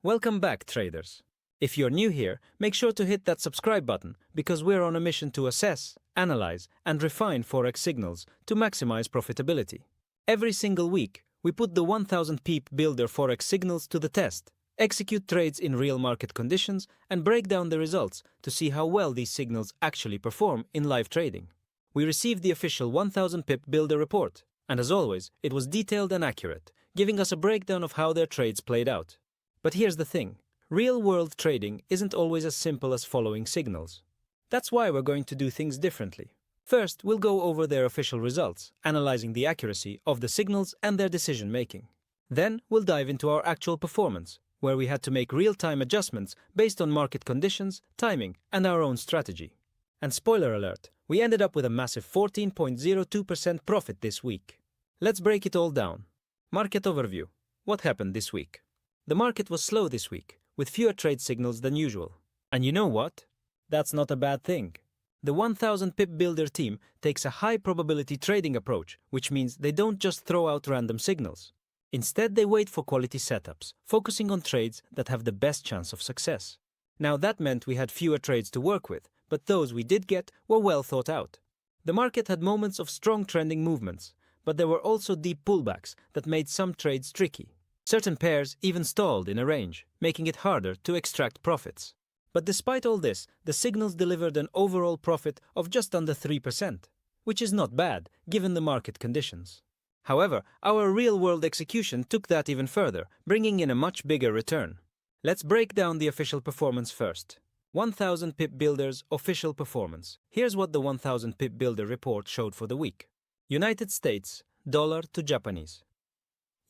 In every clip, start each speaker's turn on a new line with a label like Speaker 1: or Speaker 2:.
Speaker 1: Welcome back, traders. If you're new here, make sure to hit that subscribe button because we're on a mission to assess, analyze, and refine Forex signals to maximize profitability. Every single week, we put the 1000 Pip Builder Forex signals to the test, execute trades in real market conditions, and break down the results to see how well these signals actually perform in live trading. We received the official 1000 Pip Builder report, and as always, it was detailed and accurate, giving us a breakdown of how their trades played out. But here's the thing. Real-world trading isn't always as simple as following signals. That's why we're going to do things differently. First, we'll go over their official results, analyzing the accuracy of the signals and their decision-making. Then, we'll dive into our actual performance, where we had to make real-time adjustments based on market conditions, timing, and our own strategy. And spoiler alert, we ended up with a massive 14.02% profit this week. Let's break it all down. Market overview. What happened this week? The market was slow this week, with fewer trade signals than usual. And you know what? That's not a bad thing. The 1000 Pip Builder team takes a high probability trading approach, which means they don't just throw out random signals. Instead, they wait for quality setups, focusing on trades that have the best chance of success. Now that meant we had fewer trades to work with, but those we did get were well thought out. The market had moments of strong trending movements, but there were also deep pullbacks that made some trades tricky. Certain pairs even stalled in a range, making it harder to extract profits. But despite all this, the signals delivered an overall profit of just under 3%, which is not bad given the market conditions. However, our real-world execution took that even further, bringing in a much bigger return. Let's break down the official performance first. 1000 Pip Builder's official performance. Here's what the 1000 Pip Builder report showed for the week. United States, dollar to Japanese.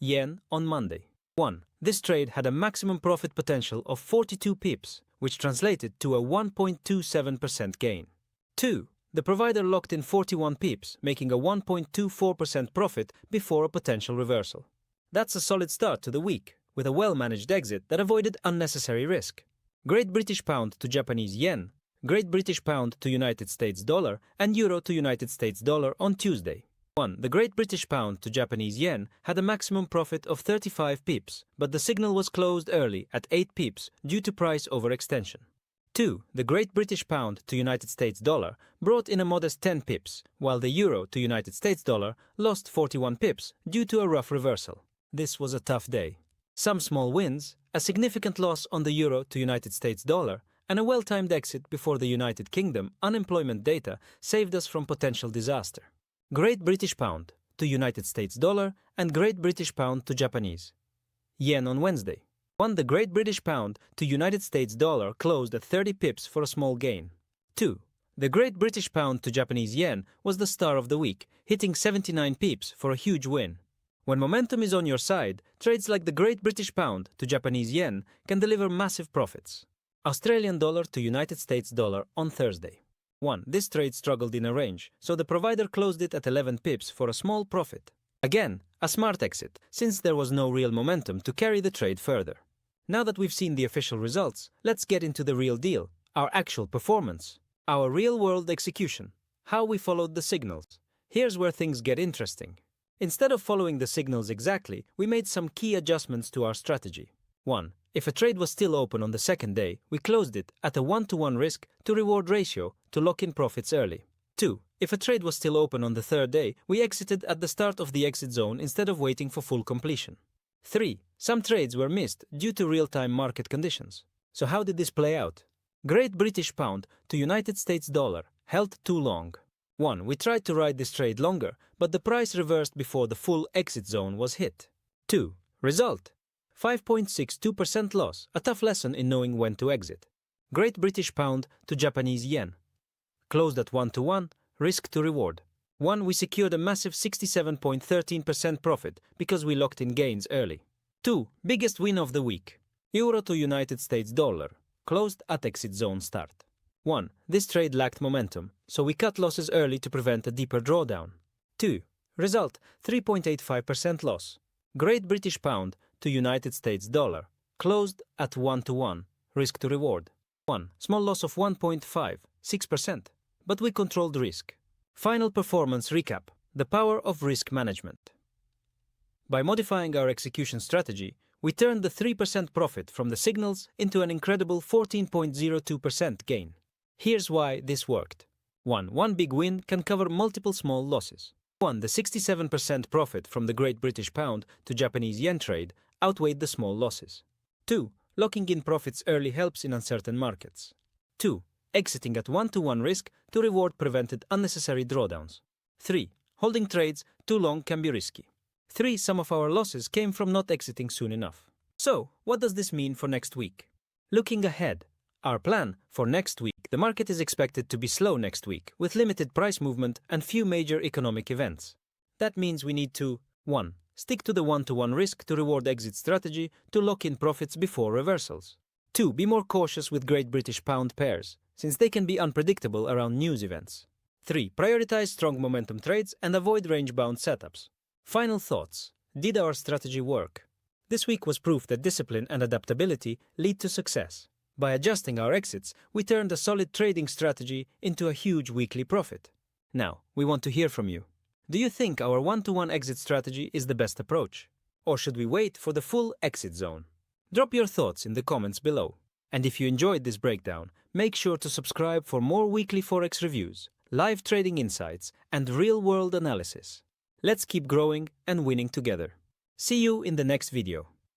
Speaker 1: Yen on Monday. 1. This trade had a maximum profit potential of 42 pips, which translated to a 1.27% gain. 2. The provider locked in 41 pips, making a 1.24% profit before a potential reversal. That's a solid start to the week, with a well-managed exit that avoided unnecessary risk. Great British Pound to Japanese Yen, Great British Pound to United States Dollar, and Euro to United States Dollar on Tuesday. 1. The Great British Pound to Japanese Yen had a maximum profit of 35 pips, but the signal was closed early at 8 pips due to price overextension. 2. The Great British Pound to United States Dollar brought in a modest 10 pips, while the Euro to United States Dollar lost 41 pips due to a rough reversal. This was a tough day. Some small wins, a significant loss on the Euro to United States Dollar, and a well-timed exit before the United Kingdom unemployment data saved us from potential disaster. Great British Pound to United States Dollar and Great British Pound to Japanese Yen on Wednesday. 1. The Great British Pound to United States Dollar closed at 30 pips for a small gain. 2. The Great British Pound to Japanese Yen was the star of the week, hitting 79 pips for a huge win. When momentum is on your side, trades like the Great British Pound to Japanese Yen can deliver massive profits. Australian Dollar to United States Dollar on Thursday. 1. This trade struggled in a range, so the provider closed it at 11 pips for a small profit. Again, a smart exit, since there was no real momentum to carry the trade further. Now that we've seen the official results, let's get into the real deal, our actual performance, our real-world execution, how we followed the signals. Here's where things get interesting. Instead of following the signals exactly, we made some key adjustments to our strategy. 1. If a trade was still open on the second day, we closed it at a 1-to-1 risk to reward ratio to lock in profits early. 2. If a trade was still open on the third day, we exited at the start of the exit zone instead of waiting for full completion. 3. Some trades were missed due to real-time market conditions. So how did this play out? Great British Pound to United States Dollar held too long. 1. We tried to ride this trade longer, but the price reversed before the full exit zone was hit. 2. Result: 5.62% loss, a tough lesson in knowing when to exit. Great British Pound to Japanese Yen. Closed at 1-to-1, risk to reward. 1. We secured a massive 67.13% profit because we locked in gains early. 2. Biggest win of the week. Euro to United States Dollar. Closed at exit zone start. 1. This trade lacked momentum, so we cut losses early to prevent a deeper drawdown. 2. Result: 3.85% loss. Great British Pound to United States Dollar. Closed at 1-to-1, risk to reward. 1. Small loss of 1.56%, but we controlled risk. Final performance recap: the power of risk management. By modifying our execution strategy, We turned the 3% profit from the signals into an incredible 14.02% gain. Here's why this worked. 1. One big win can cover multiple small losses. 1. The 67% profit from the Great British Pound to Japanese yen trade outweighed the small losses. 2. Locking in profits early helps in uncertain markets. 2. Exiting at 1-to-1 risk to reward prevented unnecessary drawdowns. 3. Holding trades too long can be risky. 3. Some of our losses came from not exiting soon enough. So, what does this mean for next week? Looking ahead, our plan for next week, the market is expected to be slow next week, with limited price movement and few major economic events. That means we need to 1. Stick to the 1-to-1 risk to reward exit strategy to lock in profits before reversals. 2. Be more cautious with Great British Pound pairs, since they can be unpredictable around news events. 3. Prioritize strong momentum trades and avoid range-bound setups. Final thoughts. Did our strategy work? This week was proof that discipline and adaptability lead to success. By adjusting our exits, we turned a solid trading strategy into a huge weekly profit. Now, we want to hear from you. Do you think our 1-to-1 exit strategy is the best approach? Or should we wait for the full exit zone? Drop your thoughts in the comments below. And if you enjoyed this breakdown, make sure to subscribe for more weekly Forex reviews, live trading insights, and real-world analysis. Let's keep growing and winning together. See you in the next video.